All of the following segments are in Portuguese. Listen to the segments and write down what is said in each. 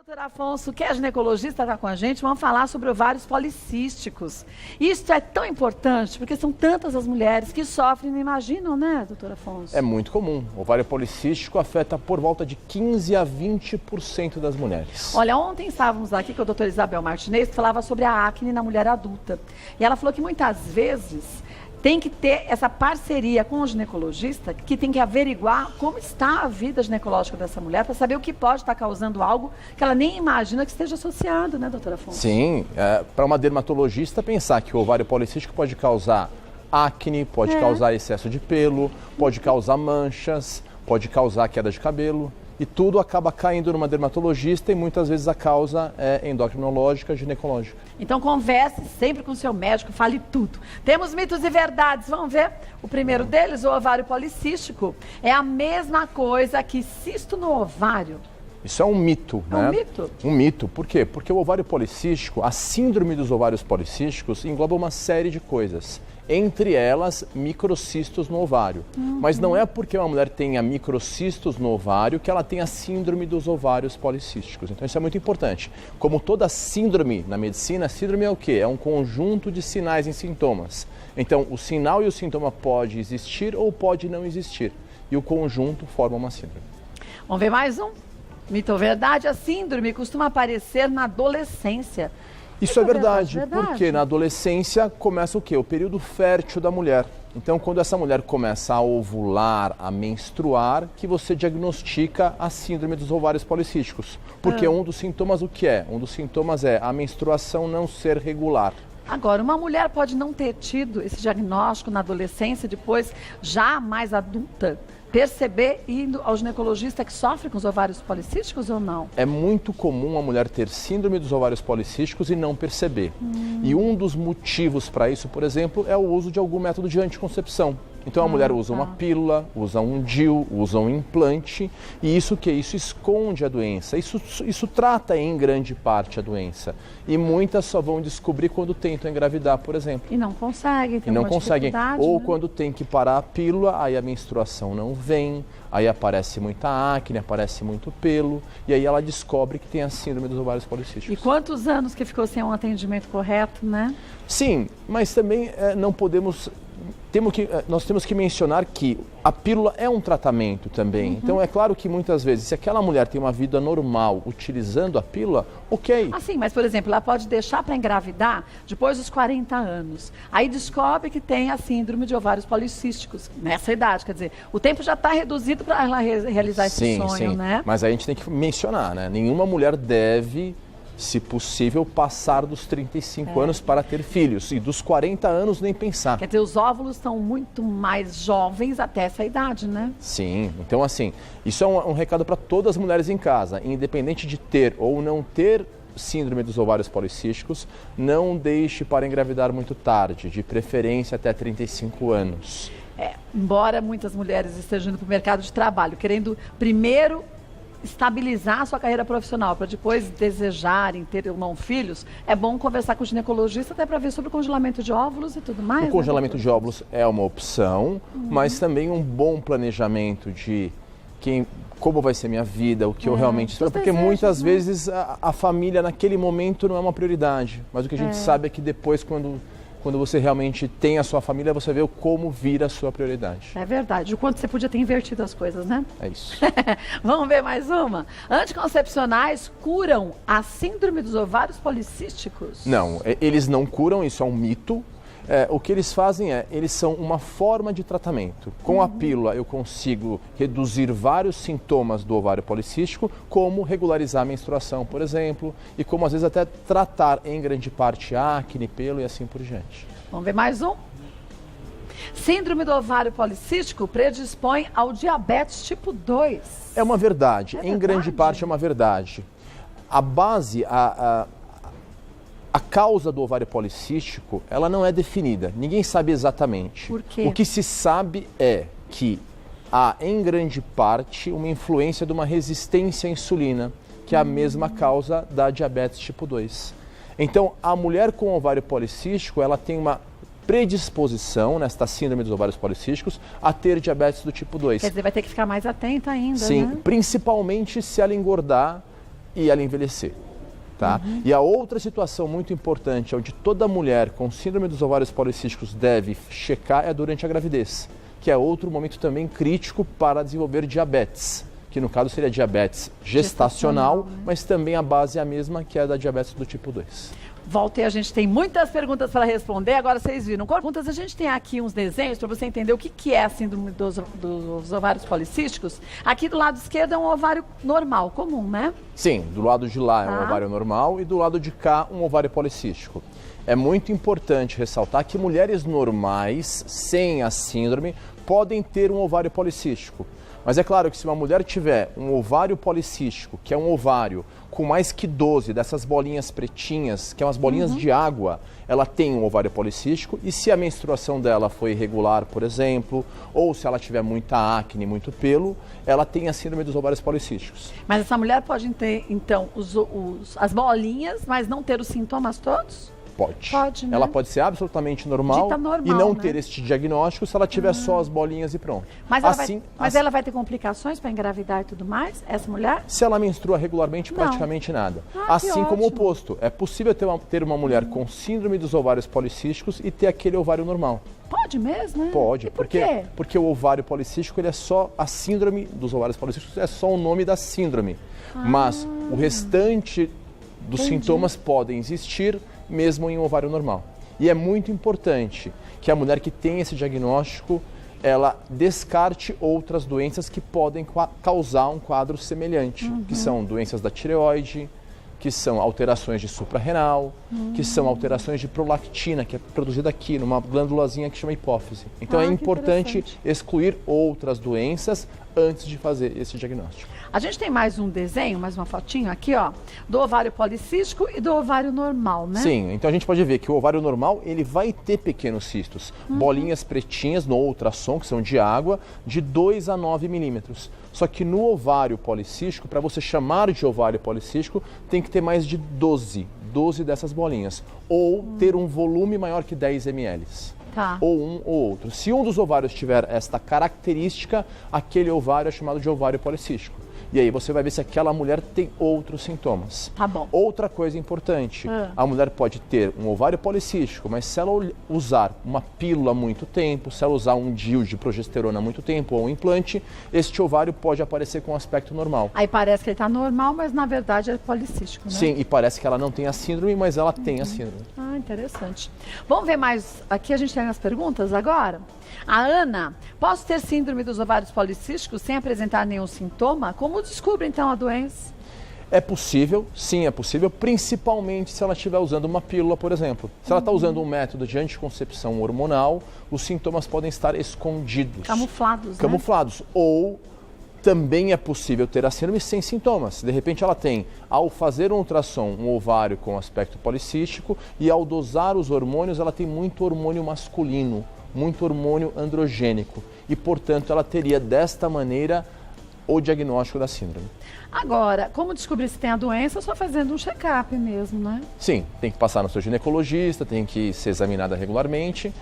Doutor Afonso, que é ginecologista, está com a gente, vamos falar sobre ovários policísticos. Isso é tão importante, porque são tantas as mulheres que sofrem e não imaginam, né, doutor Afonso? É muito comum. O ovário policístico afeta por volta de 15 a 20% das mulheres. Olha, ontem estávamos aqui com a doutora Isabel Martinez, que falava sobre a acne na mulher adulta. E ela falou que muitas vezes tem que ter essa parceria com o ginecologista, que tem que averiguar como está a vida ginecológica dessa mulher, para saber o que pode estar causando algo que ela nem imagina que esteja associado, né, doutora Afonso? Sim, para uma dermatologista pensar que o ovário policístico pode causar acne, pode causar excesso de pelo, pode causar manchas, pode causar queda de cabelo. E tudo acaba caindo numa dermatologista e muitas vezes a causa é endocrinológica, ginecológica. Então converse sempre com o seu médico, fale tudo. Temos mitos e verdades, vamos ver? O primeiro deles, o ovário policístico, é a mesma coisa que cisto no ovário. Isso é um mito, né? É um mito? Um mito. Por quê? Porque o ovário policístico, a síndrome dos ovários policísticos engloba uma série de coisas. Entre elas, microcistos no ovário. Mas não é porque uma mulher tenha microcistos no ovário que ela tem a síndrome dos ovários policísticos. Então isso é muito importante. Como toda síndrome na medicina, síndrome é o quê? É um conjunto de sinais e sintomas. Então o sinal e o sintoma pode existir ou pode não existir. E o conjunto forma uma síndrome. Vamos ver mais um? Mito ou verdade? A síndrome costuma aparecer na adolescência. Isso é verdade, porque na adolescência começa o quê? O período fértil da mulher. Então, quando essa mulher começa a ovular, a menstruar, que você diagnostica a síndrome dos ovários policísticos. Porque um dos sintomas o que é? Um dos sintomas é a menstruação não ser regular. Agora, uma mulher pode não ter tido esse diagnóstico na adolescência, depois, já mais adulta, perceber indo ao ginecologista que sofre com os ovários policísticos ou não? É muito comum a mulher ter síndrome dos ovários policísticos e não perceber. E um dos motivos para isso, por exemplo, é o uso de algum método de anticoncepção. Então a mulher usa uma pílula, usa um DIU, usa um implante e isso esconde a doença. Isso trata em grande parte a doença. E muitas só vão descobrir quando tentam engravidar, por exemplo. E não conseguem, tem uma dificuldade, ou né? quando tem que parar a pílula, aí a menstruação não vem, aí aparece muita acne, aparece muito pelo e aí ela descobre que tem a síndrome dos ovários policísticos. E quantos anos que ficou sem um atendimento correto, né? Sim, mas também não podemos... Nós temos que mencionar que a pílula é um tratamento também. Então é claro que muitas vezes, se aquela mulher tem uma vida normal utilizando a pílula, ok. Assim, mas por exemplo, ela pode deixar para engravidar depois dos 40 anos. Aí descobre que tem a síndrome de ovários policísticos nessa idade. Quer dizer, o tempo já está reduzido para ela realizar esse sonho, né? Mas aí a gente tem que mencionar, né? Nenhuma mulher deve, se possível, passar dos 35 anos para ter filhos. E dos 40 anos nem pensar. Quer dizer, os óvulos são muito mais jovens até essa idade, né? Sim. Então, assim, isso é um recado para todas as mulheres em casa. Independente de ter ou não ter síndrome dos ovários policísticos, não deixe para engravidar muito tarde, de preferência até 35 anos. Embora muitas mulheres estejam indo para o mercado de trabalho, querendo primeiro estabilizar a sua carreira profissional, para depois desejarem ter ou não filhos, é bom conversar com o ginecologista até para ver sobre o congelamento de óvulos e tudo mais. O congelamento de óvulos é uma opção, mas também um bom planejamento de como vai ser minha vida, o que eu realmente espero, porque muitas vezes a família naquele momento não é uma prioridade, mas o que a gente sabe é que depois, quando você realmente tem a sua família, você vê como vira a sua prioridade. É verdade. O quanto você podia ter invertido as coisas, né? É isso. Vamos ver mais uma? Anticoncepcionais curam a síndrome dos ovários policísticos? Não, eles não curam, isso é um mito. O que eles fazem eles são uma forma de tratamento. Com a pílula eu consigo reduzir vários sintomas do ovário policístico, como regularizar a menstruação, por exemplo, e como às vezes até tratar em grande parte acne, pelo e assim por diante. Vamos ver mais um? Síndrome do ovário policístico predispõe ao diabetes tipo 2. É uma verdade, em grande parte é uma verdade. A base, a causa do ovário policístico, ela não é definida. Ninguém sabe exatamente. Por quê? O que se sabe é que há, em grande parte, uma influência de uma resistência à insulina, que é a mesma causa da diabetes tipo 2. Então, a mulher com ovário policístico, ela tem uma predisposição, nesta síndrome dos ovários policísticos, a ter diabetes do tipo 2. Quer dizer, vai ter que ficar mais atenta ainda, Sim, né? principalmente se ela engordar e ela envelhecer. Tá? E a outra situação muito importante, onde toda mulher com síndrome dos ovários policísticos deve checar, é durante a gravidez, que é outro momento também crítico para desenvolver diabetes, que no caso seria diabetes gestacional, mas também a base é a mesma, que é a da diabetes do tipo 2. Volta e a gente tem muitas perguntas para responder. Agora vocês viram. Perguntas, a gente tem aqui uns desenhos para você entender o que é a síndrome dos ovários policísticos. Aqui do lado esquerdo é um ovário normal, comum, né? Sim, do lado de lá é um ovário normal e do lado de cá um ovário policístico. É muito importante ressaltar que mulheres normais, sem a síndrome, podem ter um ovário policístico. Mas é claro que se uma mulher tiver um ovário policístico, que é um ovário com mais que 12 dessas bolinhas pretinhas, que são as bolinhas de água, ela tem um ovário policístico. E se a menstruação dela foi irregular, por exemplo, ou se ela tiver muita acne, muito pelo, ela tem a síndrome dos ovários policísticos. Mas essa mulher pode ter, então, as bolinhas, mas não ter os sintomas todos? Pode, né? Ela pode ser absolutamente normal, e não ter este diagnóstico se ela tiver só as bolinhas e pronto. Mas ela vai ter complicações para engravidar e tudo mais, essa mulher? Se ela menstrua regularmente, praticamente nada. Assim como o oposto. É possível ter uma mulher com síndrome dos ovários policísticos e ter aquele ovário normal. Pode mesmo, né? Pode. E por quê? Porque o ovário policístico, ele é só a síndrome dos ovários policísticos, é só o nome da síndrome. Mas o restante dos sintomas podem existir mesmo em um ovário normal. E é muito importante que a mulher que tem esse diagnóstico, ela descarte outras doenças que podem causar um quadro semelhante, que são doenças da tireoide, que são alterações de suprarrenal, que são alterações de prolactina, que é produzida aqui, numa glândulazinha que chama hipófise. Então é importante excluir outras doenças antes de fazer esse diagnóstico. A gente tem mais um desenho, mais uma fotinho aqui, ó, do ovário policístico e do ovário normal, né? Sim, então a gente pode ver que o ovário normal, ele vai ter pequenos cistos, bolinhas pretinhas no ultrassom, que são de água, de 2 a 9 milímetros. Só que no ovário policístico, para você chamar de ovário policístico, tem que ter mais de 12 dessas bolinhas, ou ter um volume maior que 10 ml. Ou um ou outro. Se um dos ovários tiver esta característica, aquele ovário é chamado de ovário policístico. E aí você vai ver se aquela mulher tem outros sintomas. Tá bom. Outra coisa importante, a mulher pode ter um ovário policístico, mas se ela usar uma pílula há muito tempo, se ela usar um DIU de progesterona há muito tempo ou um implante, este ovário pode aparecer com aspecto normal. Aí parece que ele está normal, mas na verdade é policístico, né? Sim, e parece que ela não tem a síndrome, mas ela tem a síndrome. Ah, interessante. Vamos ver mais, aqui a gente tem as perguntas agora. A Ana, posso ter síndrome dos ovários policísticos sem apresentar nenhum sintoma? Como descobre então a doença? É possível, sim, é possível, principalmente se ela estiver usando uma pílula, por exemplo. Se ela está usando um método de anticoncepção hormonal, os sintomas podem estar escondidos. Camuflados, Camuflados. Né? Ou também é possível ter a síndrome sem sintomas. De repente ela tem, ao fazer um ultrassom, um ovário com aspecto policístico e ao dosar os hormônios, ela tem muito hormônio masculino, muito hormônio androgênico. E, portanto, ela teria desta maneira o diagnóstico da síndrome. Agora, como descobrir se tem a doença? Só fazendo um check-up mesmo, né? Sim, tem que passar no seu ginecologista, tem que ser examinada regularmente.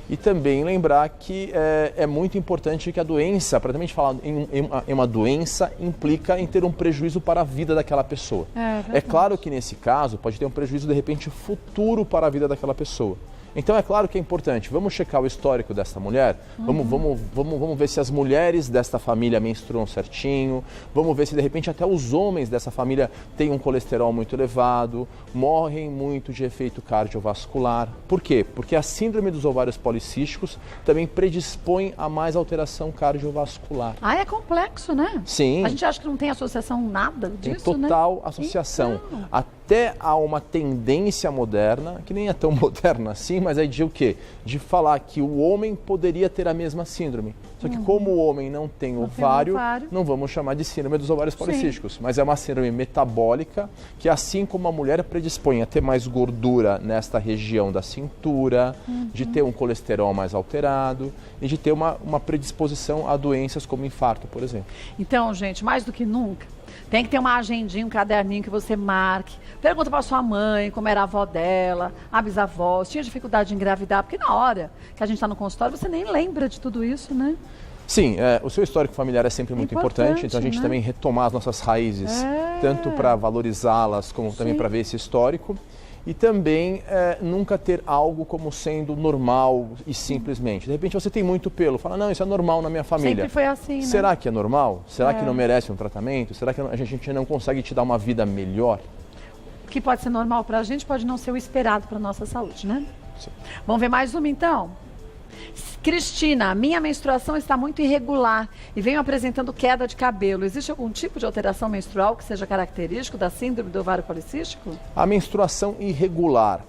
E também lembrar que é muito importante que a doença, praticamente falando em uma doença, implica em ter um prejuízo para a vida daquela pessoa. É claro que nesse caso pode ter um prejuízo de repente futuro para a vida daquela pessoa. Então é claro que é importante, vamos checar o histórico dessa mulher, vamos ver se as mulheres desta família menstruam certinho, vamos ver se de repente até os homens dessa família têm um colesterol muito elevado, morrem muito de efeito cardiovascular. Por quê? Porque a síndrome dos ovários policísticos também predispõe a mais alteração cardiovascular. Ah, é complexo, né? Sim. A gente acha que não tem associação nada disso, tem total associação. Então. Até há uma tendência moderna, que nem é tão moderna assim, mas é de o quê? De falar que o homem poderia ter a mesma síndrome. Só que como o homem não tem ovário, não vamos chamar de síndrome dos ovários policísticos. Mas é uma síndrome metabólica que, assim como a mulher predispõe a ter mais gordura nesta região da cintura, de ter um colesterol mais alterado e de ter uma predisposição a doenças como infarto, por exemplo. Então, gente, mais do que nunca, tem que ter uma agendinha, um caderninho que você marque. Pergunta para sua mãe como era a avó dela, a bisavó, se tinha dificuldade de engravidar, porque na hora que a gente está no consultório você nem lembra de tudo isso, né? Sim, o seu histórico familiar é sempre muito importante, então a gente também retomar as nossas raízes, tanto para valorizá-las, como também para ver esse histórico. E também nunca ter algo como sendo normal e simplesmente. De repente você tem muito pelo, fala, não, isso é normal na minha família. Sempre foi assim, né? Será que é normal? Será que não merece um tratamento? Será que a gente não consegue te dar uma vida melhor? O que pode ser normal para a gente pode não ser o esperado para a nossa saúde, né? Sim. Vamos ver mais uma então? Cristina, minha menstruação está muito irregular e venho apresentando queda de cabelo. Existe algum tipo de alteração menstrual que seja característico da síndrome do ovário policístico? A menstruação irregular,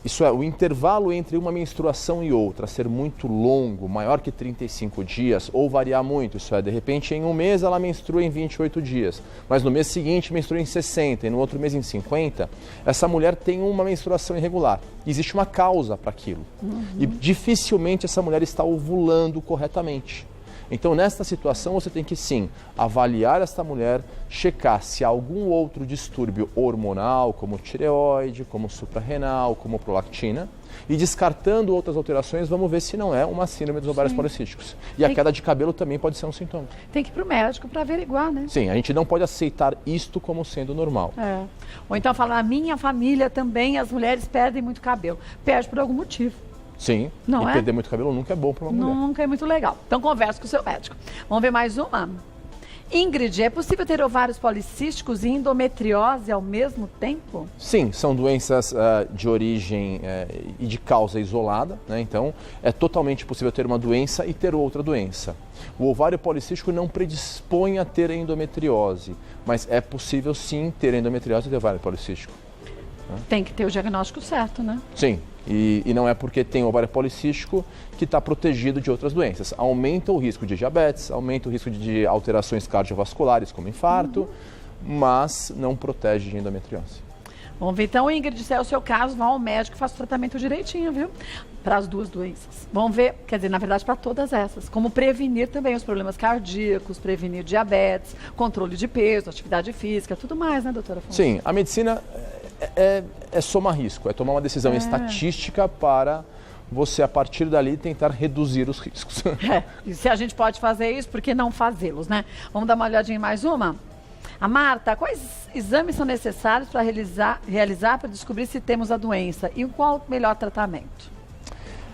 isso é, o intervalo entre uma menstruação e outra ser muito longo, maior que 35 dias, ou variar muito, isso é, de repente em um mês ela menstrua em 28 dias, mas no mês seguinte menstrua em 60 e no outro mês em 50, essa mulher tem uma menstruação irregular. Existe uma causa para aquilo. E dificilmente essa mulher está ovulando corretamente. Então, nesta situação, você tem que, sim, avaliar esta mulher, checar se há algum outro distúrbio hormonal, como tireoide, como suprarrenal, como prolactina, e descartando outras alterações, vamos ver se não é uma síndrome dos ovários policísticos. E a queda de cabelo também pode ser um sintoma. Tem que ir para o médico para averiguar, né? Sim, a gente não pode aceitar isto como sendo normal. Ou então falar, a minha família também, as mulheres perdem muito cabelo. Perde por algum motivo. Sim, não e perder muito cabelo nunca é bom para uma mulher. Nunca é muito legal. Então converse com o seu médico. Vamos ver mais uma? Ingrid, é possível ter ovários policísticos e endometriose ao mesmo tempo? Sim, são doenças de origem e de causa isolada, né? Então é totalmente possível ter uma doença e ter outra doença. O ovário policístico não predispõe a ter endometriose, mas é possível sim ter endometriose e ter ovário policístico. Tem que ter o diagnóstico certo, né? Sim, e não é porque tem ovário policístico que está protegido de outras doenças. Aumenta o risco de diabetes, aumenta o risco de alterações cardiovasculares, como infarto, mas não protege de endometriose. Vamos ver então, Ingrid, se é o seu caso, vá ao médico e faça o tratamento direitinho, viu? Para as duas doenças. Vamos ver, quer dizer, na verdade, para todas essas. Como prevenir também os problemas cardíacos, prevenir diabetes, controle de peso, atividade física, tudo mais, né, doutora Afonso? Sim, a medicina é somar risco, é tomar uma decisão estatística para você, a partir dali, tentar reduzir os riscos. E se a gente pode fazer isso, por que não fazê-los, né? Vamos dar uma olhadinha em mais uma? A Marta, quais exames são necessários para realizar para descobrir se temos a doença e qual o melhor tratamento?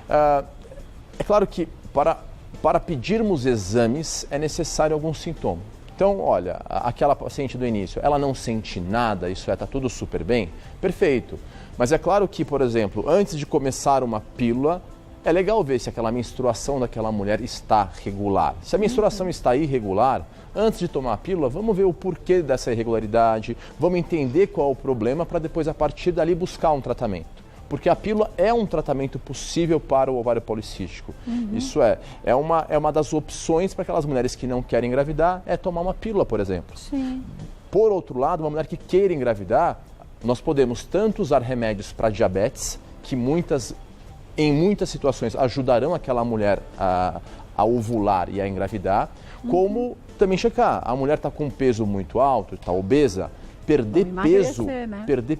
É claro que para pedirmos exames é necessário algum sintoma. Então, olha, aquela paciente do início, ela não sente nada, isso está tudo super bem, perfeito. Mas é claro que, por exemplo, antes de começar uma pílula, é legal ver se aquela menstruação daquela mulher está regular. Se a menstruação está irregular, antes de tomar a pílula, vamos ver o porquê dessa irregularidade, vamos entender qual é o problema para depois, a partir dali, buscar um tratamento. Porque a pílula é um tratamento possível para o ovário policístico. Isso é uma das opções para aquelas mulheres que não querem engravidar, é tomar uma pílula, por exemplo. Sim. Por outro lado, uma mulher que queira engravidar, nós podemos tanto usar remédios para diabetes, que em muitas situações ajudarão aquela mulher a ovular e a engravidar, como também checar, a mulher está com um peso muito alto, está obesa, perder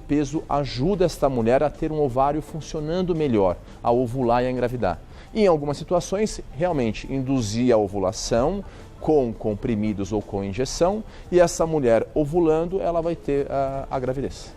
peso ajuda esta mulher a ter um ovário funcionando melhor, a ovular e a engravidar. E em algumas situações, realmente, induzir a ovulação com comprimidos ou com injeção, e essa mulher ovulando, ela vai ter a gravidez.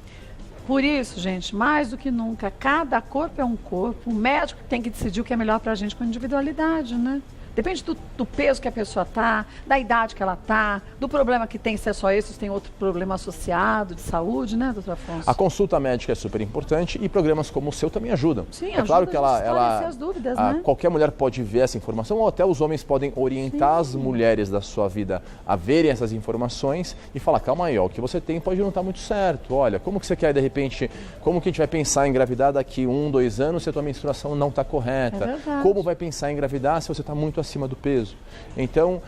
Por isso, gente, mais do que nunca, cada corpo é um corpo, o médico tem que decidir o que é melhor para a gente com individualidade, né? Depende do peso que a pessoa está, da idade que ela está, do problema que tem, se é só esse, se tem outro problema associado de saúde, né, doutor Afonso? A consulta médica é super importante e programas como o seu também ajudam. Sim, é claro que as dúvidas, né? Qualquer mulher pode ver essa informação, ou até os homens podem orientar as mulheres da sua vida a verem essas informações e falar, calma aí, ó, o que você tem pode não estar muito certo. Olha, como que você quer, de repente, como que a gente vai pensar em engravidar daqui 1, 2 anos se a tua menstruação não está correta? É verdade. Como vai pensar em engravidar se você está muito acima do peso? Então,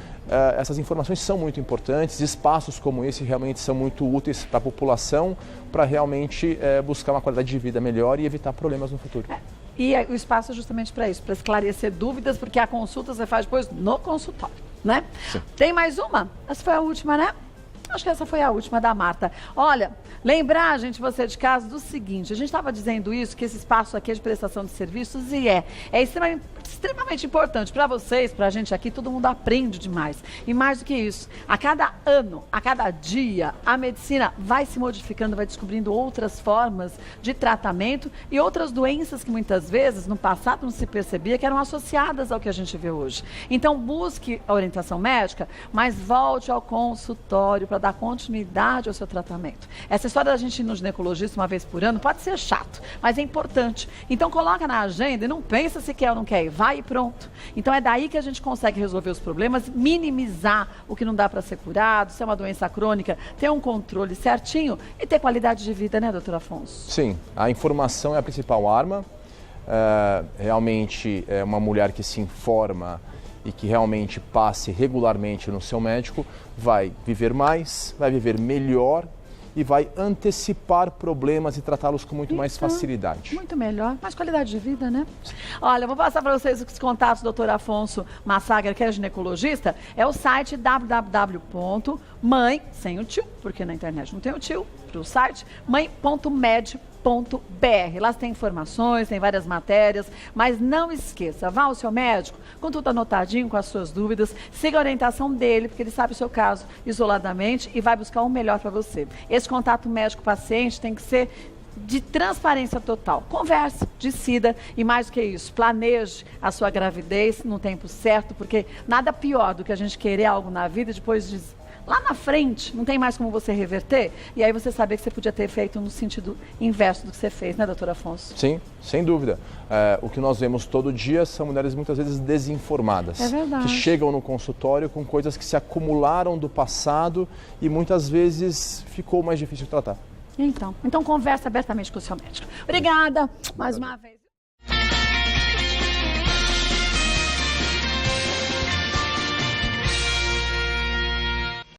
essas informações são muito importantes, espaços como esse realmente são muito úteis para a população, para realmente buscar uma qualidade de vida melhor e evitar problemas no futuro. E o espaço é justamente para isso, para esclarecer dúvidas, porque a consulta você faz depois no consultório, né? Sim. Tem mais uma? Essa foi a última, né? Acho que essa foi a última da Marta. Olha, lembrar, gente, você de casa, do seguinte, a gente estava dizendo isso, que esse espaço aqui é de prestação de serviços e é extremamente importante para vocês, para a gente aqui, todo mundo aprende demais. E mais do que isso, a cada ano, a cada dia, a medicina vai se modificando, vai descobrindo outras formas de tratamento e outras doenças que muitas vezes, no passado, não se percebia que eram associadas ao que a gente vê hoje. Então, busque a orientação médica, mas volte ao consultório para dar continuidade ao seu tratamento. Essa história da gente ir no ginecologista uma vez por ano pode ser chato, mas é importante. Então, coloca na agenda e não pensa se quer ou não quer ir. Vai e pronto. Então é daí que a gente consegue resolver os problemas, minimizar o que não dá para ser curado, se é uma doença crônica, ter um controle certinho e ter qualidade de vida, né, doutor Afonso? Sim, a informação é a principal arma. Realmente é uma mulher que se informa e que realmente passe regularmente no seu médico, vai viver mais, vai viver melhor e vai antecipar problemas e tratá-los com muito mais facilidade. Muito melhor, mais qualidade de vida, né? Olha, eu vou passar para vocês os contatos do doutor Afonso Massager, que é ginecologista. É o site www.mãe, sem o tio, porque na internet não tem o tio, para o site, mãe.med.br. Lá tem informações, tem várias matérias, mas não esqueça, vá ao seu médico com tudo anotadinho, com as suas dúvidas, siga a orientação dele, porque ele sabe o seu caso isoladamente e vai buscar o melhor para você. Esse contato médico-paciente tem que ser de transparência total. Converse, decida e mais do que isso, planeje a sua gravidez no tempo certo, porque nada pior do que a gente querer algo na vida e depois lá na frente, não tem mais como você reverter, e aí você saber que você podia ter feito no sentido inverso do que você fez, né, doutor Afonso? Sim, sem dúvida. O que nós vemos todo dia são mulheres muitas vezes desinformadas. É verdade. Que chegam no consultório com coisas que se acumularam do passado e muitas vezes ficou mais difícil de tratar. Então converse abertamente com o seu médico. Obrigada mais uma vez.